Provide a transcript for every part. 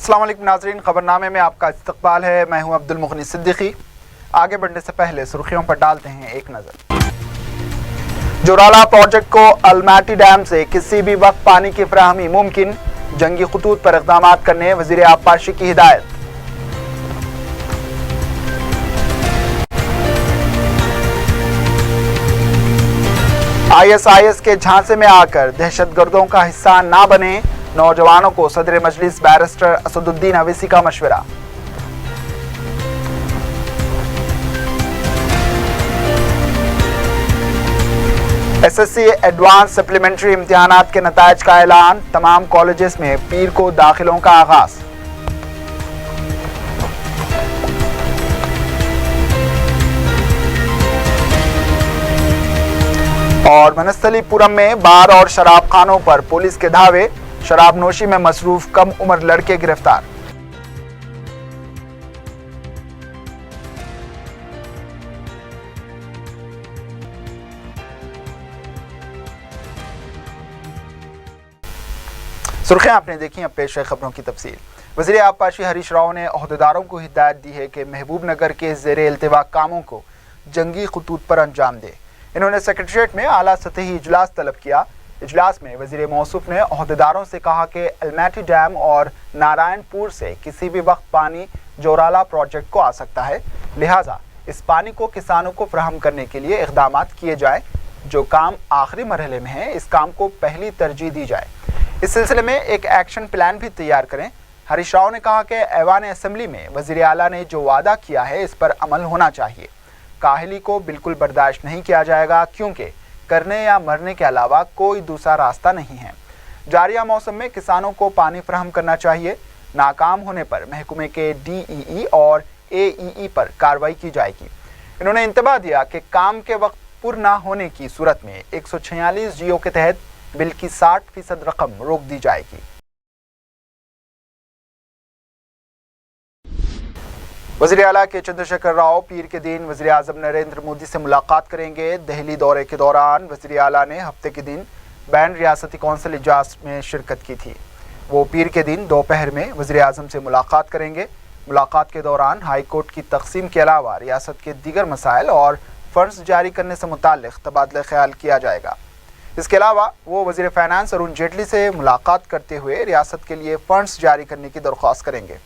अस्सलाम वालेकुम नाज़रीन, खबरनामे में आपका इस्तकबाल है। मैं हूं अब्दुल मुग़नी सिद्दीकी। आगे बढ़ने से पहले सुर्खियों पर डालते हैं एक नज़र। जोराला प्रोजेक्ट को अलमाटी डैम से किसी भी वक्त पानी की फराहमी मुमकिन, जंगी खतूत पर इक़दाम करने वज़ीर आबपाशी की हिदायत। ISIS के झांसे में आकर दहशतगर्दों का हिस्सा ना बने, नौजवानों को सदर मजलिस बैरिस्टर असदुद्दीन अवैसी का मशवरा। SSC एडवांस सप्लीमेंट्री इम्तिहानात के नताइज का ऐलान, तमाम कॉलेजेस में पीर को दाखिलों का आगाज। और मनस्थलीपुरम में बार और शराब खानों पर पुलिस के धावे, शराब नोशी में मसरूफ कम उम्र लड़के गिरफ्तार। सुर्खियां आपने देखी, अब पेश है खबरों की तफसील। वज़ीर आबपाशी हरीश राव ने ओहदेदारों को हिदायत दी है कि महबूब नगर के ज़ेरे इल्तिवा कामों को जंगी खतूत पर अंजाम दे। इन्होंने सेक्रेटरीट में आला सतही इजलास तलब किया। इजलास में वज़ीर मौसूफ ने ओहदेदारों से कहा कि अलमाटी डैम और नारायणपुर से किसी भी वक्त पानी जोराला प्रोजेक्ट को आ सकता है, लिहाजा इस पानी को किसानों को फराहम करने के लिए इक़दाम किए जाए। जो काम आखिरी मरहले में है, इस काम को पहली तरजीह दी जाए। इस सिलसिले में एक एक्शन प्लान भी तैयार करें। हरीश राव ने कहा कि ऐवान असम्बली में वज़ीर आला ने जो वादा किया है, इस पर अमल होना चाहिए। काहली को बिल्कुल बर्दाश्त नहीं किया जाएगा, क्योंकि करने या मरने के अलावा कोई दूसरा रास्ता नहीं है। जारिया मौसम में किसानों को पानी फराहम करना चाहिए। नाकाम होने पर महकमे के DEE और AEE पर कार्रवाई की जाएगी। इन्होंने इंतबाह दिया कि काम के वक्त पुर ना होने की सूरत में 146 GO के तहत बिल की 60% रकम रोक दी जाएगी। वज़ीर आला के चंद्रशेखर राव पीर के दिन वज़ीर आज़म नरेंद्र मोदी से मुलाकात करेंगे। दिल्ली दौरे के दौरान वज़ीर आला ने हफ्ते के दिन बैन रियासती कौंसिल इजलास में शिरकत की थी। वो पीर के दिन दोपहर में वज़ीर आज़म से मुलाकात करेंगे। मुलाकात के दौरान हाई कोर्ट की तकसीम के अलावा रियासत के दीगर मसाइल और फ़ंड्स जारी करने से मुताल्लिक़ तबादला ख्याल किया जाएगा। इसके अलावा वो वज़ीर फ़ाइनेंस अरुण जेटली से मुलाकात करते हुए रियासत के लिए फ़ंड्स जारी करने की दरख्वास्त करेंगे।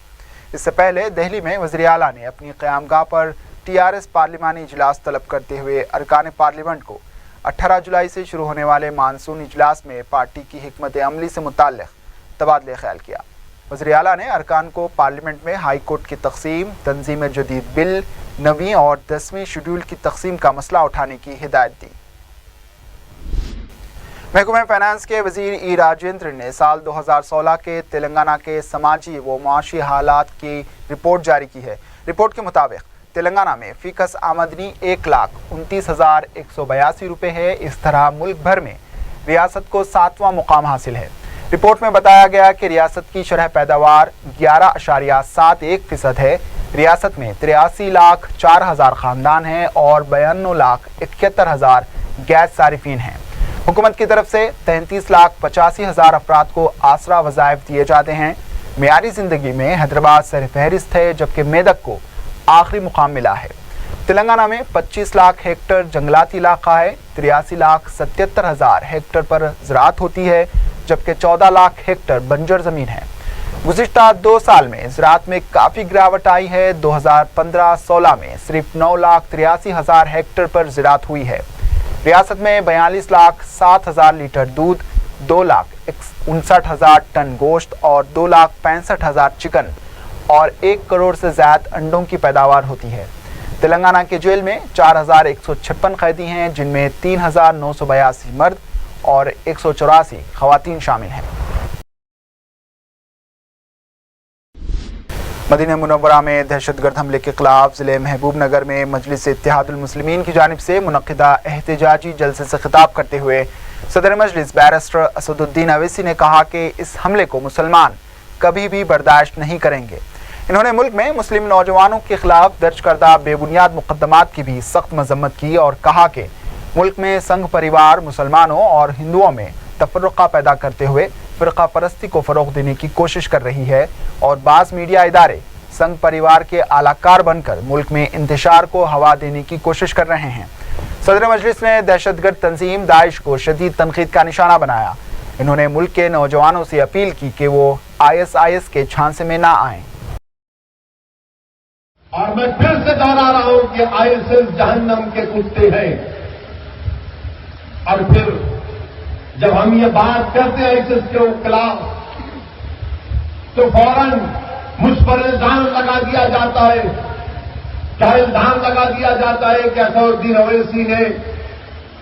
इससे पहले दिल्ली में वज़ीर आला ने अपनी क़यामगाह पर TRS पार्लिमानी इजलास तलब करते हुए अरकान पार्लियामेंट को 18 जुलाई से शुरू होने वाले मानसून इजलास में पार्टी की हिकमत अमली से मुताल्लिक़ तबादले ख्याल किया। वज़ीर आला ने अरकान को पार्लियामेंट में हाई कोर्ट की तकसीम, तंजीम जदीद बिल, 9वीं और 10वीं शेड्यूल की तकसीम का मसला उठाने की हिदायत दी। महकमे फाइनेंस के वज़ीर E राजेंद्र ने साल 2016 के तेलंगाना के समाजी व माशी हालात की रिपोर्ट जारी की है। रिपोर्ट के मुताबिक तेलंगाना में फ़ीकस आमदनी 1,29,182 रुपये है। इस तरह मुल्क भर में रियासत को 7वां मुकाम हासिल है। रिपोर्ट में बताया गया कि रियासत की शरह पैदावार 11.71% है। रियासत में 83,04,000 ख़ानदान हैं और 92,71,000 गैस सारिफीन हैं। हुकूमत की तरफ से 33,85,000 अफराद को आसरा वज़ाइफ दिए जाते हैं। मियारी ज़िंदगी में हैदराबाद सरफहरिस्त है, जबकि मेदक को आखिरी मुकाम मिला है। तेलंगाना में 25 लाख हेक्टर जंगलाती इलाका है। 83,77,000 हेक्टर पर ज़राअत होती है, जबकि 14 लाख हेक्टर बंजर ज़मीन है। गुज़िश्ता 2 साल में ज़राअत में काफ़ी गिरावट आई है। 2015-16 में सिर्फ 9,83,000 हेक्टर पर ज़राअत हुई है। रियासत में 42,07,000 लीटर दूध, 2,59,000 टन गोश्त और 2,65,000 चिकन और 1 करोड़ से ज़्यादा अंडों की पैदावार होती है। तेलंगाना के जेल में 4,156 कैदी हैं, जिनमें 3,982 मर्द और 184 ख़वातीन शामिल हैं। मदीना मुनव्वरा में दहशतगर्द हमले के खिलाफ ज़िले महबूब नगर में मजलिस इत्तेहादुल मुस्लिमीन की जानिब से मुनक़िदा एहतिजाजी जलसे से खिताब करते हुए सदर मजलिस बैरिस्टर असदुद्दीन अवैसी ने कहा कि इस हमले को मुसलमान कभी भी बर्दाश्त नहीं करेंगे। इन्होंने मुल्क में मुस्लिम नौजवानों के खिलाफ दर्ज करदा बेबुनियाद मुकदमात की भी सख्त मजम्मत की और कहा कि मुल्क में संघ परिवार मुसलमानों और हिंदुओं में तफर्रुक़ा पैदा करते हुए فرقہ پرستی کو فروغ دینے کی کوشش کر رہی ہے اور بعض میڈیا ادارے سنگ پریوار کے اعلی کار بن کر ملک میں انتشار کو ہوا دینے کی کوشش کر رہے ہیں۔ صدر مجلس نے دہشت گرد تنظیم داعش کو شدید تنقید کا نشانہ بنایا۔ انہوں نے ملک کے نوجوانوں سے اپیل کی کہ وہ ISIS کے جھانسے میں نہ آئیں۔ اور میں پھر سے دوہرا رہا ہوں کہ ISIS جہنم کے کتے ہیں۔ اور پھر جب ہم یہ بات کرتے ہیں ISIS کے خلاف تو فوراً مجھ پر الزام لگا دیا جاتا ہے، کیا الزام لگا دیا جاتا ہے کہ اسدالدین اویسی نے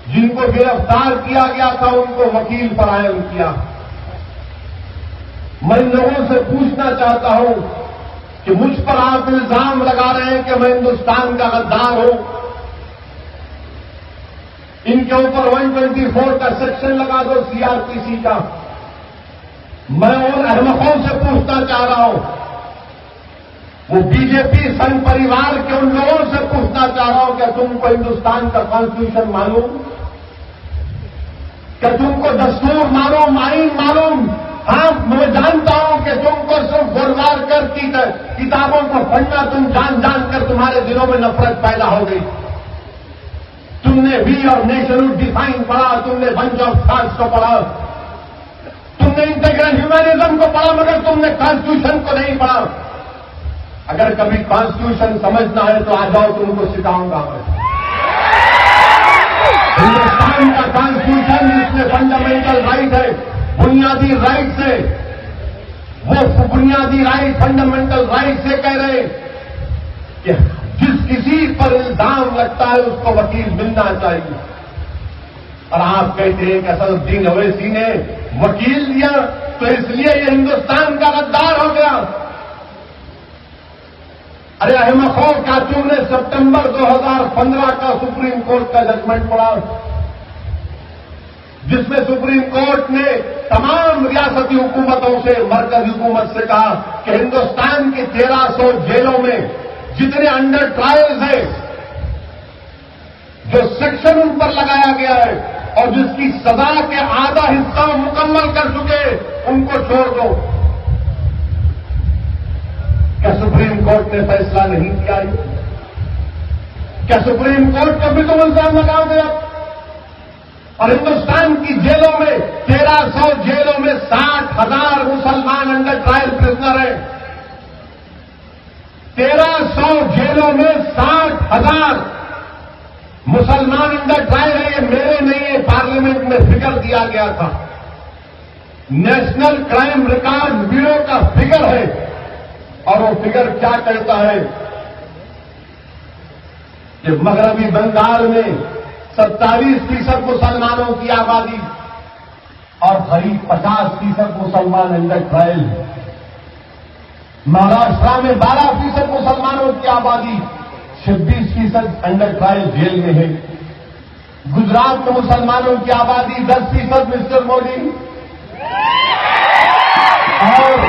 جن کو گرفتار کیا گیا تھا ان کو وکیل فراہم کیا۔ میں لوگوں سے پوچھنا چاہتا ہوں کہ مجھ پر آپ الزام لگا رہے ہیں کہ میں ہندوستان کا غدار ہوں، ان کے اوپر 124 کا سیکشن لگا دو CRPC کا۔ میں ان احمقوں سے پوچھنا چاہ رہا ہوں، وہ BJP سنگ پریوار کے ان لوگوں سے پوچھنا چاہ رہا ہوں، کیا تم کو ہندوستان کا کانسٹیٹیوشن معلوم؟ کیا تم کو دستور معلوم، آئین معلوم؟ ہاں، میں جانتا ہوں کہ تم کو صرف گولوارکر کی کتابوں کو پڑھنا تم جان جان کر تمہارے دلوں میں نفرت پیدا ہو گئی۔ تم نے وی اور نیشنل ڈیفائن پڑھا، تم نے بنچ آف تھاٹس کو پڑھا، تم نے انٹیگرل ہیومنزم کو پڑھا، مگر تم نے کانسٹیٹیوشن کو نہیں پڑھا۔ اگر کبھی کانسٹیٹیوشن سمجھنا ہے تو آ جاؤ، تم کو سکھاؤں گا میں۔ ہندوستان کا کانسٹیٹیوشن جس میں فنڈامنٹل رائٹ ہے، بنیادی رائٹ سے، وہ بنیادی رائٹ فنڈامنٹل رائٹ سے کہہ رہے کہ جس کسی پر الزام لگتا ہے اس کو وکیل ملنا چاہیے، اور آپ کہتے ہیں کہ اسدالدین اویسی نے وکیل دیا تو اس لیے یہ ہندوستان کا غدار ہو گیا۔ ارے احمقوں، کیا تم نے ستمبر 2015 کا سپریم کورٹ کا ججمنٹ پڑھا جس میں سپریم کورٹ نے تمام ریاستی حکومتوں سے، مرکزی حکومت سے کہا کہ ہندوستان کی 1300 جیلوں میں جتنے انڈر ٹرائلز ہیں، جو سیکشن ان پر لگایا گیا ہے اور جس کی سزا کے آدھا حصہ مکمل کر چکے، ان کو چھوڑ دو۔ کیا سپریم کورٹ نے فیصلہ نہیں کیا؟ کیا سپریم کورٹ کا بھی تم الزام لگاؤ گے؟ اور ہندوستان کی جیلوں میں 1300 جیلوں میں 60,000 مسلمان انڈر ٹرائل پرزنر ہیں۔ 1300 جیلوں میں 60,000 مسلمان انڈر ٹرائل ہیں۔ یہ میرے نہیں ہے، پارلیمنٹ میں فگر دیا گیا تھا، نیشنل کرائم ریکارڈ بیورو کا فگر ہے، اور وہ فگر کیا کہتا ہے کہ مغربی بنگال میں 27% مسلمانوں کی آبادی اور قریب 50% مسلمان انڈر ٹرائل ہیں۔ مہاراشٹر میں 12% مسلمانوں کی آبادی، 26% انڈر ٹرائل جیل میں ہے۔ گجرات میں مسلمانوں کی آبادی 10% مسٹر مودی، اور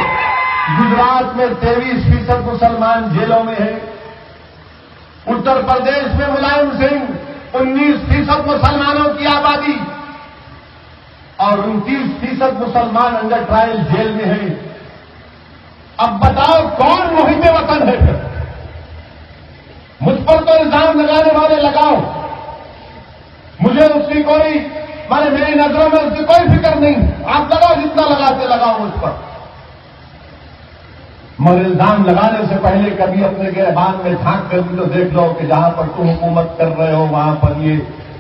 گجرات میں 23% مسلمان جیلوں میں ہے۔ اتر پردیش میں ملائم سنگھ 19% مسلمانوں کی آبادی اور 29% مسلمان انڈر ٹرائل جیل میں ہیں۔ اب بتاؤ کون محب وطن ہے؟ پھر مجھ پر تو الزام لگانے والے لگاؤ، مجھے اس کی کوئی میری نظروں میں اس کی کوئی فکر نہیں، آپ لگاؤ، جتنا لگاتے لگاؤ مجھ پر، مگر الزام لگانے سے پہلے کبھی اپنے گریبان میں جھانک کر بھی تو دیکھ لو کہ جہاں پر تم حکومت کر رہے ہو وہاں پر یہ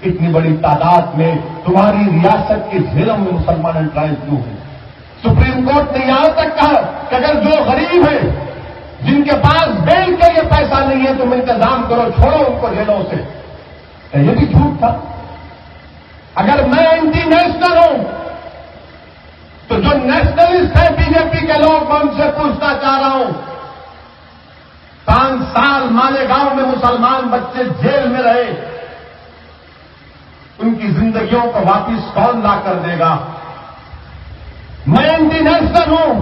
اتنی بڑی تعداد میں تمہاری ریاست کی جیلوں میں مسلمان ٹرائل کیوں ہیں؟ سپریم کورٹ نے یہاں تک کہا کہ اگر جو غریب ہیں، جن کے پاس بیل کے لیے پیسہ نہیں ہے، تم انتظام کرو، چھوڑو ان کو جیلوں سے۔ یہ بھی جھوٹ تھا۔ اگر میں اینٹی نیشنل ہوں تو جو نیشنلسٹ ہیں BJP کے لوگ، میں ان سے پوچھنا چاہ رہا ہوں، 5 سال مالیگاؤں میں مسلمان بچے جیل میں رہے، ان کی زندگیوں کو واپس کون لا کر دے گا؟ میں اینٹی نیشنل ہوں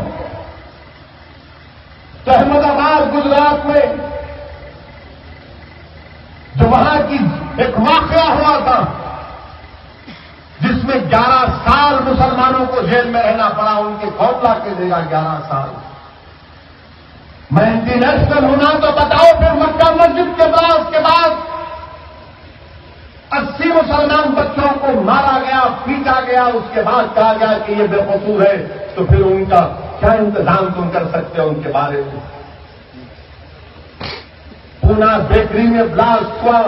تو احمد آباد گجرات میں جو وہاں کی ایک واقعہ ہوا تھا جس میں 11 سال مسلمانوں کو کو جیل میں رہنا پڑا، ان کے کون لا کے دے گا 11 سال؟ میں اینٹی نیشنل ہونا تو بتاؤ پھر مکہ مسجد کے بعد 80 مسلمان بچوں کو مارا گیا، پیٹا گیا، اس کے بعد کہا گیا کہ یہ بے قصور ہے، تو پھر ان کا کیا انتظام تم کر سکتے ہو ان کے بارے میں؟ پونا بیکری میں بلاسٹ ہوا،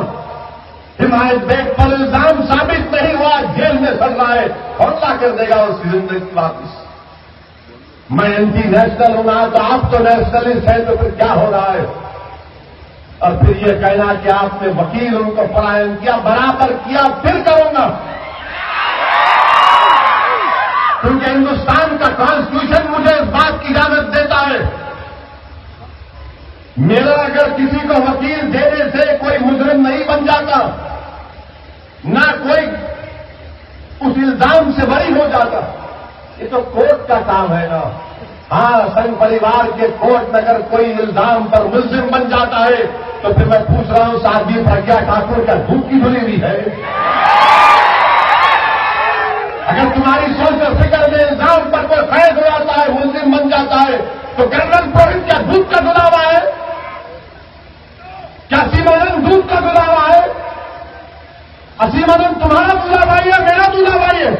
حمایت بیگ پر الزام ثابت نہیں ہوا، جیل میں سڑ رہا ہے، اور لا کر دے گا اس کی زندگی واپس؟ میں اینٹی نیشنل ہونا تو آپ تو نیشنلسٹ ہیں، تو پھر کیا ہو رہا ہے؟ اور پھر یہ کہنا کہ آپ نے وکیل ان کو فراہم کیا، برابر کیا، پھر کروں گا، کیونکہ ہندوستان کا کانسٹیٹیوشن مجھے اس بات کی اجازت دیتا ہے، میرا اگر کسی کو وکیل دینے سے کوئی مجرم نہیں بن جاتا، نہ کوئی اس الزام سے بری ہو جاتا، یہ تو کورٹ کا کام ہے نا۔ ہاں، سنگھ پریوار کے کورٹ میں اگر کوئی الزام پر ملزم بن جاتا ہے تو پھر میں پوچھ رہا ہوں سادھوی پرگیا ٹھاکر کیا دودھ کی دھلی ہوئی ہے؟ اگر تمہاری سوچ اور فکر میں الزام پر کوئی قید ہو جاتا ہے، ملزم بن جاتا ہے، تو کرنل پروہت کیا دودھ کا دھلا ہوا ہے؟ کیا سیمانند دودھ کا دھلا ہوا ہے؟ سیمانند تمہارا دھلا بھائی ہے، میرا دھلا بھائی ہے؟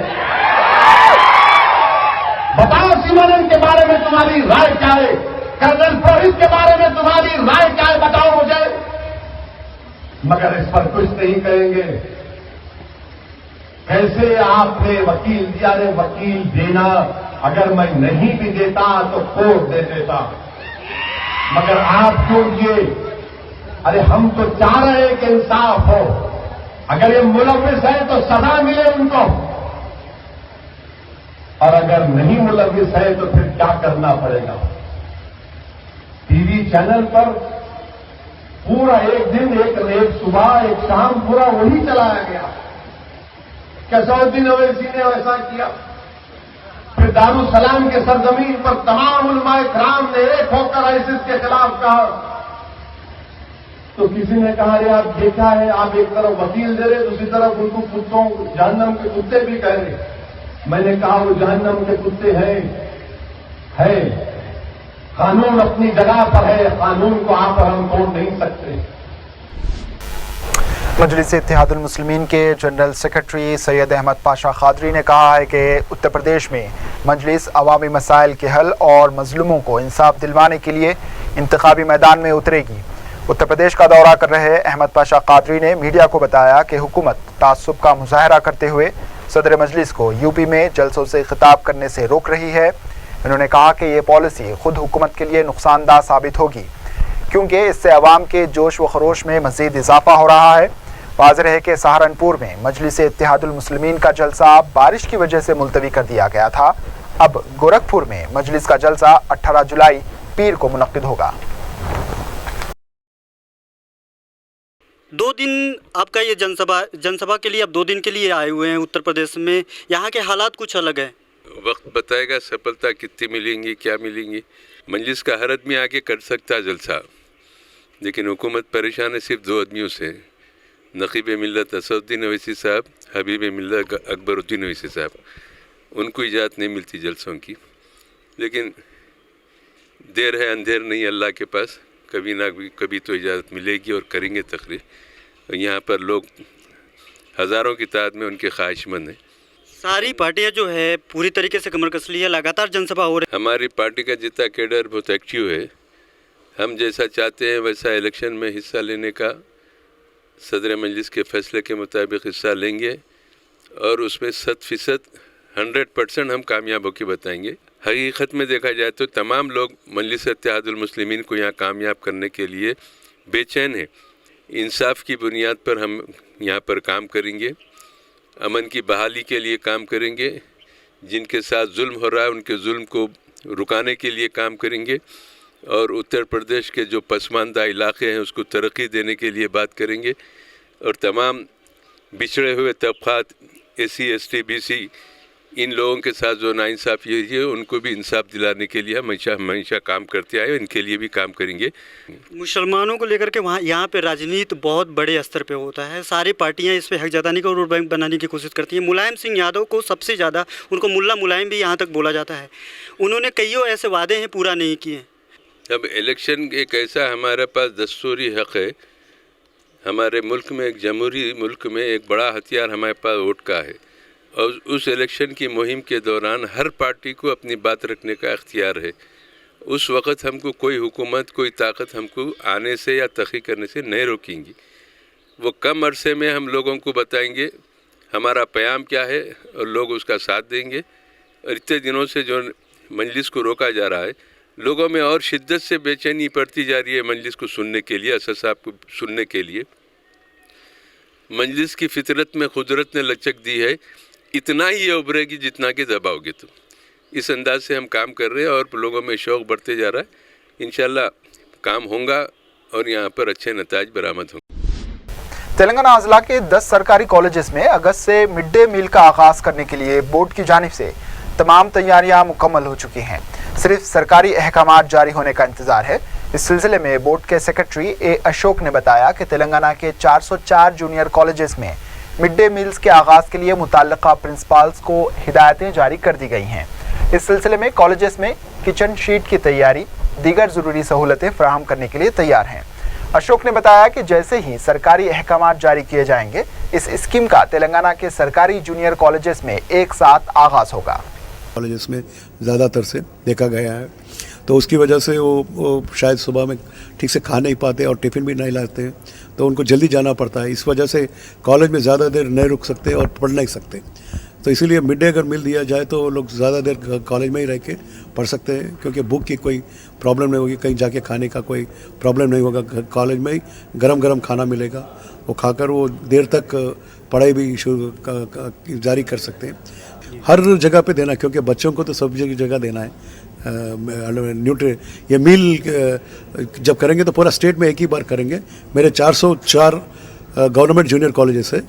بتاؤ سیمانند کے بارے میں تمہاری رائے کیا ہے؟ کرنل پروہت کے بارے میں تمہاری رائے کیا ہے؟ بتاؤ مجھے۔ مگر اس پر کچھ نہیں کہیں گے۔ کیسے آپ نے وکیل دیا؟ نے وکیل دینا اگر میں نہیں بھی دیتا تو کورٹ دے دیتا، مگر آپ کیوں دیے؟ ارے ہم تو چاہ رہے ہیں کہ انصاف ہو، اگر یہ ملوث ہے تو سزا ملے ان کو، اور اگر نہیں ملوث ہے تو پھر کیا کرنا پڑے گا؟ ٹی وی چینل پر پورا ایک دن، ایک صبح ایک شام پورا وہی چلایا گیا۔ کیسودین اویسی نے ایسا کیا، پھر دارالسلام کے سرزمین پر تمام علماء کرام نے ایک ہو کر آئسس کے خلاف کہا، تو کسی نے کہا یہ آپ دیکھا ہے، آپ ایک طرف وکیل دے رہے، دوسری طرف ان کو کتوں جہنم کے کتے بھی کہہ رہے۔ میں نے کہا وہ جہنم کے کتے ہیں، قانون اپنی جگہ پر ہے، قانون کو آپ اور ہم توڑ نہیں سکتے۔ مجلس اتحاد المسلمین کے جنرل سیکرٹری سید احمد پاشا قادری نے کہا ہے کہ اتر پردیش میں مجلس عوامی مسائل کے حل اور مظلوموں کو انصاف دلوانے کے لیے انتخابی میدان میں اترے گی۔ اتر پردیش کا دورہ کر رہے احمد پاشا قادری نے میڈیا کو بتایا کہ حکومت تعصب کا مظاہرہ کرتے ہوئے صدر مجلس کو یو پی میں جلسوں سے خطاب کرنے سے روک رہی ہے۔ انہوں نے کہا کہ یہ پالیسی خود حکومت کے لیے نقصان دہ ثابت ہوگی، کیونکہ اس سے عوام کے جوش و خروش میں مزید اضافہ ہو رہا ہے۔ واضح ہے کہ سہارنپور میں مجلس اتحاد المسلمین کا جلسہ بارش کی وجہ سے ملتوی کر دیا گیا تھا۔ اب گورکھپور میں مجلس کا جلسہ 18 جولائی پیر کو منعقد ہوگا۔ 2 دن آپ کا یہ جن سبھا کے لیے اب 2 دن کے لیے آئے ہوئے ہیں اتر پردیش میں، یہاں کے حالات کچھ الگ ہیں۔ وقت بتائے گا سفلتا کتنی ملیں گی، کیا ملیں گی۔ مجلس کا ہر آدمی آگے کر سکتا ہے جلسہ، لیکن حکومت پریشان ہے صرف 2 آدمیوں سے، نقیب ملت اسدالدین اویسی صاحب، حبیب ملت اکبر الدین اویسی صاحب۔ ان کو اجازت نہیں ملتی جلسوں کی، لیکن دیر ہے اندھیر نہیں اللہ کے پاس، کبھی نہ کبھی تو اجازت ملے گی اور کریں گے تقریر۔ یہاں پر لوگ ہزاروں کی تعداد میں ان کے خواہش مند ہیں۔ ساری پارٹیاں جو ہے پوری طریقے سے کمر کس لی ہے، لگاتار جن سبھا ہو رہے۔ ہماری پارٹی کا جتنا کیڈر بہت ایکٹیو ہے، ہم جیسا چاہتے ہیں ویسا الیکشن میں حصہ لینے کا صدر مجلس کے فیصلے کے مطابق حصہ لیں گے، اور اس میں 100% 100% ہم کامیاب ہو کے بتائیں گے۔ حقیقت میں دیکھا جائے تو تمام لوگ مجلس اتحاد المسلمین کو یہاں کامیاب کرنے کے لیے بے چین ہیں۔ انصاف کی بنیاد پر ہم یہاں پر کام کریں گے، امن کی بحالی کے لیے کام کریں گے، جن کے ساتھ ظلم ہو رہا ہے ان کے ظلم کو رکانے کے لیے کام کریں گے، اور اتر پردیش کے جو پسماندہ علاقے ہیں اس کو ترقی دینے کے لیے بات کریں گے، اور تمام بچھڑے ہوئے طبقات SC ST BC इन लोगों के साथ जो नाइंसाफ़ी है उनको भी इंसाफ दिलाने के लिए हमेशा काम करते आए, इनके लिए भी काम करेंगे। मुसलमानों को लेकर के वहाँ यहाँ पे राजनीति बहुत बड़े स्तर पे होता है, सारी पार्टियाँ इस पे हक जताने का वोट बैंक बनाने की कोशिश करती हैं। मुलायम सिंह यादव को सबसे ज़्यादा, उनको मुल्ला मुलायम भी यहाँ तक बोला जाता है। उन्होंने कईयों ऐसे वादे हैं पूरा नहीं किए। अब इलेक्शन एक ऐसा हमारे पास दस्तूरी हक़ है, हमारे मुल्क में, एक जमहूरी मुल्क में एक बड़ा हथियार हमारे पास वोट का है, और उस इलेक्शन की मुहिम के दौरान हर पार्टी को अपनी बात रखने का इख्तियार है। उस वक़्त हमको कोई हुकूमत, कोई ताकत हमको आने से या तहक़ीक़ करने से नहीं रोकेंगी। वो कम अरसे में हम लोगों को बताएंगे हमारा प्याम क्या है और लोग उसका साथ देंगे। और इतने दिनों से जो मजलिस को रोका जा रहा है, लोगों में और शिद्दत से बेचैनी पड़ती जा रही है मजलिस को सुनने के लिए, असद साहब को सुनने के लिए। मजलिस की फितरत में कुदरत ने लचक दी है, इतना ही ये उभरेगी जितना कि दबाओगे तुम। इस अंदाज से हम काम कर रहे हैं और लोगों में शौक़ बढ़ते जा रहा है। इंशाल्लाह काम होगा और यहाँ पर अच्छे नताज बरामद होंगे। तेलंगाना अजला के 10 सरकारी कॉलेजेस में अगस्त से मिड डे मील का आगाज करने के लिए बोर्ड की जानिब से तमाम तैयारियां मुकम्मल हो चुकी हैं। सिर्फ सरकारी अहकामात जारी होने का इंतजार है। इस सिलसिले में बोर्ड के सेक्रेटरी ए अशोक ने बताया कि तेलंगाना के 404 जूनियर कॉलेजेस में मिड डे मील्स के आगाज के लिए मुताल्लिका प्रिंसिपल्स को हिदायतें जारी कर दी गई हैं। इस सिलसिले में कॉलेजेस में किचन शीट की तैयारी, दीगर ज़रूरी सहूलतें फराहम करने के लिए तैयार हैं। अशोक ने बताया कि जैसे ही सरकारी अहकामात जारी किए जाएंगे, इस स्कीम का तेलंगाना के सरकारी जूनियर कॉलेजेस में एक साथ आगाज होगा। कॉलेजेस में ज़्यादातर से देखा गया है, तो उसकी वजह से वो शायद सुबह में ठीक से खा नहीं पाते और टिफ़िन भी नहीं लाते हैं, तो उनको जल्दी जाना पड़ता है। इस वजह से कॉलेज में ज़्यादा देर नहीं रुक सकते और पढ़ नहीं सकते। तो इसीलिए मिड डे अगर मिल दिया जाए तो लोग ज़्यादा देर कॉलेज में ही रह के पढ़ सकते हैं, क्योंकि बुक की कोई प्रॉब्लम नहीं होगी, कहीं जाके खाने का कोई प्रॉब्लम नहीं होगा। कॉलेज में ही गरम गरम खाना मिलेगा, वो खाकर वो देर तक पढ़ाई भी जारी कर सकते हैं। हर जगह पे देना, क्योंकि बच्चों को तो सब जगह देना है। ये मील जब करेंगे तो पूरा स्टेट में एक ही बार करेंगे। मेरे 404 गवर्नमेंट जूनियर कॉलेजेस है,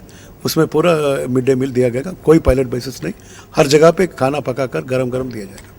उसमें पूरा मिड डे मील दिया जाएगा, कोई पायलट बेसिस नहीं, हर जगह पे खाना पकाकर गरम गरम दिया जाएगा।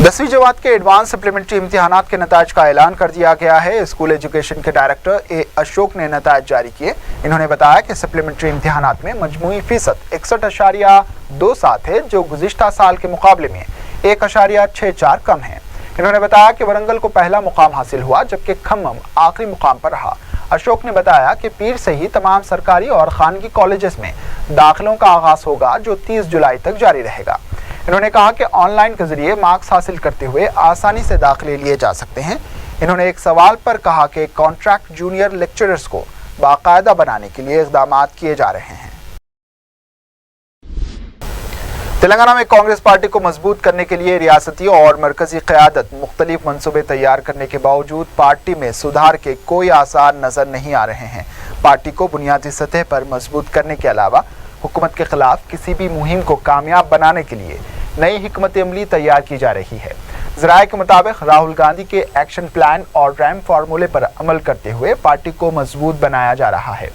10वीं जमात के एडवांस सप्लीमेंट्री इम्तिहानात के नताज का ऐलान कर दिया गया है। स्कूल एजुकेशन के डायरेक्टर ए अशोक ने नताज जारी किए। इन्होंने बताया कि सप्लीमेंट्री इम्तिहानात में मजमूई फीसद 61.27 है, जो गुज़िश्ता साल के मुकाबले में 1.64 कम है। इन्होंने बताया कि वरंगल को पहला मुकाम हासिल हुआ, जबकि खम्मम आखिरी मुकाम पर रहा। अशोक ने बताया कि पीर से ही तमाम सरकारी और खानगी कॉलेजेस में दाखिलों का आगाज होगा, जो 30 जुलाई तक जारी रहेगा। इन्होंने कहा कि ऑनलाइन के जरिए मार्क्स हासिल करते हुए आसानी से दाखिले लिए जा सकते हैं। इन्होंने एक सवाल पर कहा कि कॉन्ट्रैक्ट जूनियर लेक्चरर्स को बाकायदा बनाने के लिए इक़दाम किए जा रहे हैं। तेलंगाना में कांग्रेस पार्टी को मजबूत करने के लिए रियासती और मरकजी क़यादत मुख्तलिफ मंसूबे तैयार करने के बावजूद पार्टी में सुधार के कोई आसार नजर नहीं आ रहे हैं। पार्टी को बुनियादी सतह पर मजबूत करने के अलावा हुकूमत के खिलाफ किसी भी मुहिम को कामयाब बनाने के लिए नई हिकमत अमली तैयार की जा रही है। ज़राए के मुताबिक राहुल गांधी के एक्शन प्लान और रैम फार्मूले पर अमल करते हुए पार्टी को मजबूत बनाया जा रहा है।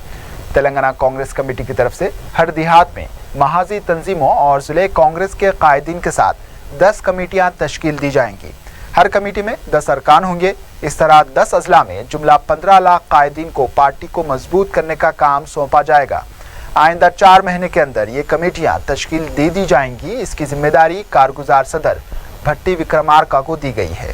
तेलंगाना कांग्रेस कमेटी की तरफ से हर देहात में महाजी तंजीमों और ज़िले कांग्रेस के कायदीन के साथ 10 कमेटियां तश्कील दी जाएंगी। हर कमेटी में 10 अरकान होंगे। इस तरह 10 अजला में जुमला 15 लाख कायदीन को पार्टी को मजबूत करने का काम सौंपा जाएगा। आइंदा 4 महीने के अंदर ये कमेटियां तश्कील दे दी जाएंगी। इसकी जिम्मेदारी कारगुजार सदर भट्टी विक्रमार्का को दी गई है।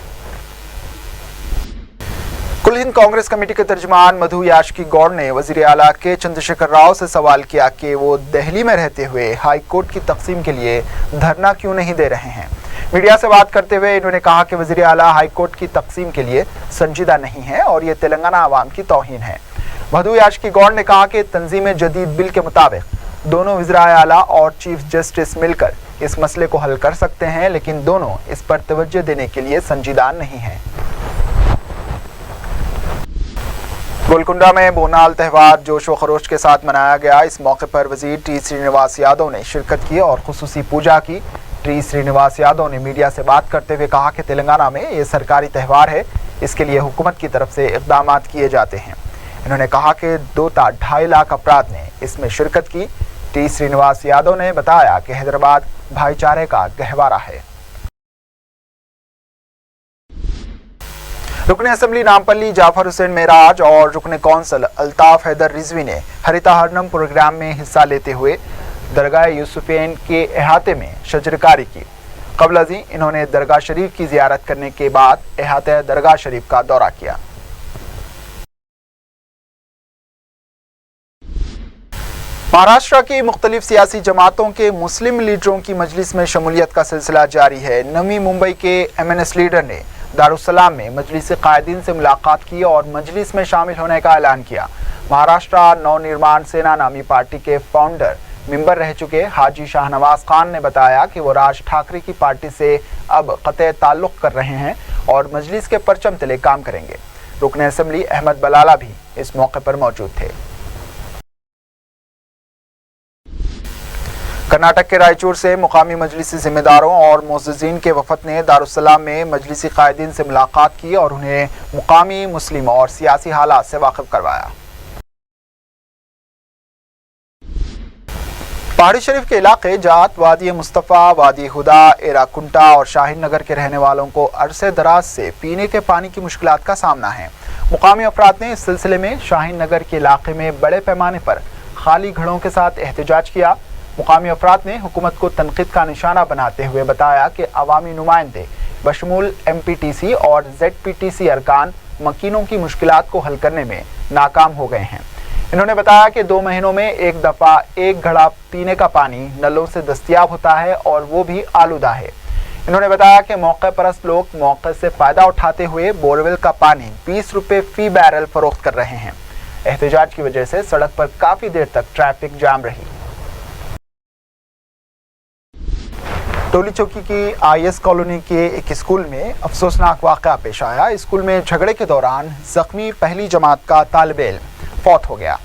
कुल हिंद कांग्रेस कमेटी के तर्जुमान मधु याशकी गौड़ ने वजीर आला के चंद्रशेखर राव से सवाल किया कि वो दिल्ली में रहते हुए हाई कोर्ट की तकसीम के लिए धरना क्यों नहीं दे रहे हैं। मीडिया से बात करते हुए इन्होंने कहा कि वजीर आला हाई कोर्ट की तकसीम के लिए संजीदा नहीं है और ये तेलंगाना आवाम की तौहीन है। मधु याशकी गौड़ ने कहा कि तंजीम जदीद बिल के मुताबिक दोनों वज़ीर आला और चीफ जस्टिस मिलकर इस मसले को हल कर सकते हैं, लेकिन दोनों इस पर तवज्जो देने के लिए संजीदा नहीं हैं। गोलकुंडा में बोनाल त्यौहार जोश व खरोश के साथ मनाया गया। इस मौके पर वजीर टी श्रीनिवास यादव ने शिरकत की और खुसूसी पूजा की। टी श्रीनिवास यादव ने मीडिया से बात करते हुए कहा कि तेलंगाना में ये सरकारी त्यौहार है, इसके लिए हुकूमत की तरफ से इक़दाम किए जाते हैं। इन्होंने कहा कि 2.5 लाख अफराद ने इसमें शिरकत की। टी श्रीनिवास यादव ने बताया कि हैदराबाद भाईचारे का गहवारा है। रुकने असेंबली नामपल्ली जाफर हुसैन मेराज और रुकने कौंसल अल्ताफ हैदर रिजवी ने हरिताहरनम प्रोग्राम में हिस्सा लेते हुए दरगाह यूसुफैन के अहाते में शजरकारी की। क़ब्ल अज़ीं इन्होंने दरगाह शरीफ की ज़ियारत करने के बाद अहाते दरगाह शरीफ का दौरा किया। महाराष्ट्र की मुख्तलिफ सियासी जमातों के मुस्लिम लीडरों की मजलिस में शमूलियत का सिलसिला जारी है। नवी मुंबई के MNS लीडर ने दारुस्सलाम में मजलिस कायदीन से मुलाकात की और मजलिस में शामिल होने का ऐलान किया। महाराष्ट्र नवनिर्माण सेना नामी पार्टी के फाउंडर मेंबर रह चुके हाजी शाहनवाज खान ने बताया कि वो राज ठाकरे की पार्टी से अब क़तई ताल्लुक़ कर रहे हैं और मजलिस के परचम तले काम करेंगे। रुकने असेंबली अहमद बलाला भी इस मौके पर मौजूद थे। कर्नाटक के रायचूर से मुकामी मजलिसी जिम्मेदारों और मुअज़्ज़िज़ीन के वफ़द ने दारुस्सलाम में मजलिसी कायदीन से मुलाकात की और उन्हें मुकामी मुस्लिम और सियासी हालात से वाकिफ़ करवाया। पहाड़ी शरीफ के इलाके जात, वादी मुस्तफ़ा, वादी हुदा, एराकुंटा और शाहीन नगर के रहने वालों को अरसे दराज से पीने के पानी की मुश्किलात का सामना है। मुकामी अफराद ने इस सिलसिले में शाहीन नगर के इलाके में बड़े पैमाने पर खाली घड़ों के साथ एहतजाज किया। मुकामी अफराद ने हुकूमत को तनकीद का निशाना बनाते हुए बताया कि अवामी नुमाइंदे बशमूल MPTC और ZPTC अरकान मकीनों की मुश्किलात को हल करने में नाकाम हो गए हैं। इन्होंने बताया कि 2 महीनों में एक दफ़ा एक घड़ा पीने का पानी नलों से दस्तयाब होता है और वो भी आलूदा है। इन्होंने बताया कि मौके परस्त लोग मौके से फ़ायदा उठाते हुए बोरवेल का पानी 20 रुपये फ़ी बैरल फ़रोख्त कर रहे हैं। एहतजाज की वजह से सड़क पर काफ़ी देर तक ट्रैफिक जाम रही। टोली चौकी की IS कॉलोनी के एक स्कूल में अफसोसनाक वाक़या पेश आया। स्कूल में झगड़े के दौरान ज़ख्मी पहली जमात का तालिब इल्म फौत हो गया।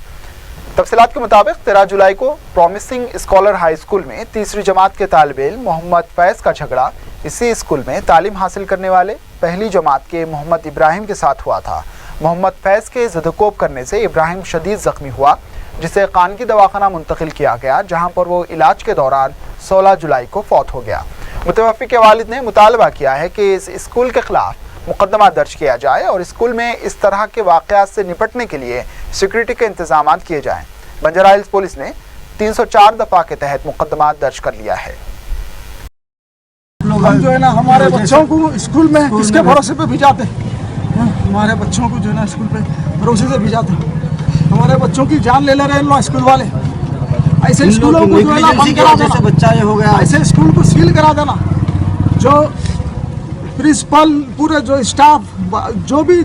तफसीलात के मुताबिक 13 जुलाई को प्रॉमिसिंग स्कॉलर हाई स्कूल में तीसरी जमात के तालिब इल्म मोहम्मद फैज़ का झगड़ा इसी स्कूल में तालीम हासिल करने वाले पहली जमात के मोहम्मद इब्राहिम के साथ हुआ था। मोहम्मद फैज़ के ज़दकोब करने से इब्राहिम शदीद ज़ख्मी हुआ, जिसे खानगी दवाखाना मुंतकिल किया गया, जहां पर वो इलाज के दौरान 16 जुलाई को फौत हो गया। मुतवफ़्फ़ी के वालिद ने मुतालबा किया है कि इस स्कूल के खिलाफ मुकदमा दर्ज किया जाए और स्कूल में इस तरह के वाक़यात से निपटने के लिए सिक्योरिटी के इंतजाम किए जाएं। बंजारा हिल्स पुलिस ने 304 दफ़ा के तहत मुकदमा दर्ज कर लिया है। हम जो है ना हमारे बच्चों को स्कूल में किसके भरोसे पे भिजाते हैं? हमारे बच्चों को जो है ना स्कूल पे भरोसे से भिजाते हैं। हमारे बच्चों की जान ले रहे हैं लोग स्कूल वाले। ऐसे स्कूलों को जो है ना बंद करा देना, बच्चा ये हो गया, ऐसे स्कूल को सील करा देना। जो प्रिंसिपल, पूरे जो स्टाफ, जो भी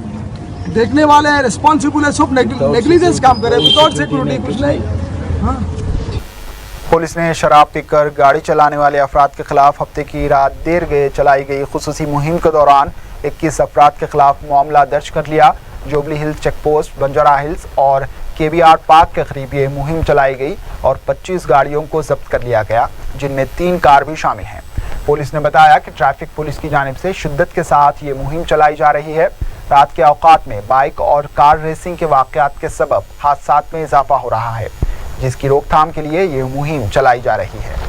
देखने वाले हैं, रिस्पॉन्सिबल है, सब नेग्लिजेंस काम करे, विदाउट सिक्योरिटी कुछ नहीं। हाँ। पुलिस ने शराब पीकर गाड़ी चलाने वाले अफराद के खिलाफ हफ्ते की रात देर गए चलाई गई खुसूसी मुहिम के दौरान 21 अफराद के खिलाफ मामला दर्ज कर लिया। जुबली हिल्स चेक पोस्ट, बंजारा हिल्स और KBR पार्क के करीब ये मुहिम चलाई गई और 25 गाड़ियों को जब्त कर लिया गया, जिनमें 3 कार भी शामिल हैं। पुलिस ने बताया कि ट्रैफिक पुलिस की जानिब से शिद्दत के साथ ये मुहिम चलाई जा रही है। रात के औकात में बाइक और कार रेसिंग के वाक़यात के सबब हादसात में इजाफा हो रहा है, जिसकी रोकथाम के लिए ये मुहिम चलाई जा रही है।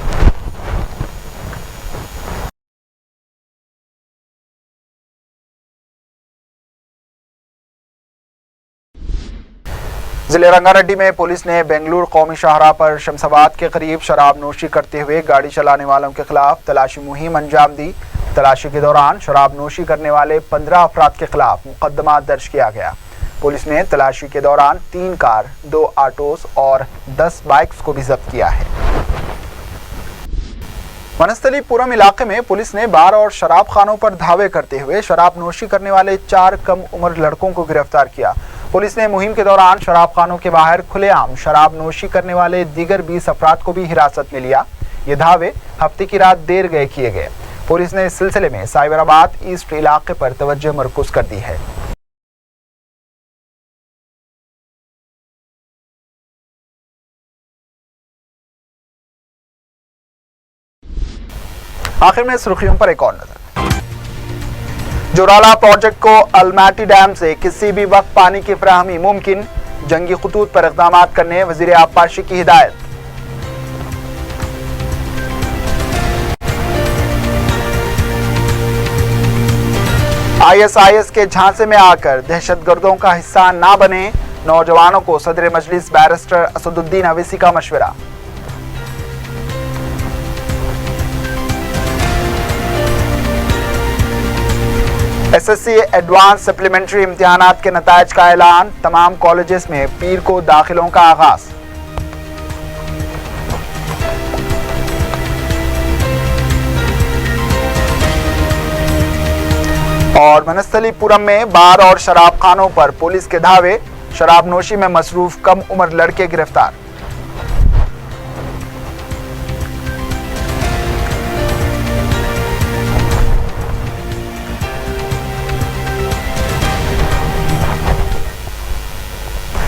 जिले रंगारेड्डी में पुलिस ने बेंगलुरु कौमी शाहराह पर शमसाबाद के करीब शराब नोशी करते हुए गाड़ी चलाने वालों के खिलाफ तलाशी मुहिम अंजाम दी। तलाशी के दौरान शराब नोशी करने वाले 15 अफराद के खिलाफ मुकदमा दर्ज किया गया। पुलिस ने तलाशी के दौरान 3 कार, 2 ऑटोस और 10 बाइक्स को भी जब्त किया है। वनस्थलीपुरम इलाके में पुलिस ने बार और शराब खानों पर धावे करते हुए शराब नोशी करने वाले 4 कम उम्र लड़कों को गिरफ्तार किया। पुलिस ने मुहिम के दौरान शराब खानों के बाहर खुलेआम शराब नोशी करने वाले दीगर 20 अफराद को भी हिरासत में लिया। ये धावे हफ्ते की रात देर गए किए गए। पुलिस ने इस सिलसिले में साइबराबाद ईस्ट इलाके पर तवज्जो मरकूज कर दी है। आखिर में सुर्खियों पर एक और नजर। जोराला प्रोजेक्ट को अलमाटी डैम से किसी भी वक्त पानी की फराहमी मुमकिन, जंगी खतूत पर इक़दामात करने वज़ीर आबपाशी की हिदायत। ISIS के झांसे में आकर दहशतगर्दों का हिस्सा ना बने, नौजवानों को सदर मजलिस बैरिस्टर असदुद्दीन अवैसी का मशवरा। SSC एडवांस सप्लीमेंट्री इम्तिहानात के नताइज का ऐलान, तमाम कॉलेजेस में पीर को दाखिलों का आगाज। और मनस्थलीपुरम में बार और शराब खानों पर पुलिस के धावे, शराब नोशी में मसरूफ कम उम्र लड़के गिरफ्तार।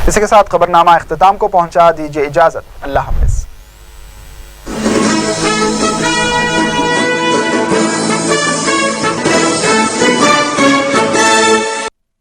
इसी के साथ खबरनामा इख्तिताम को पहुंचा, दीजिए इजाजत, अल्लाह हाफिज।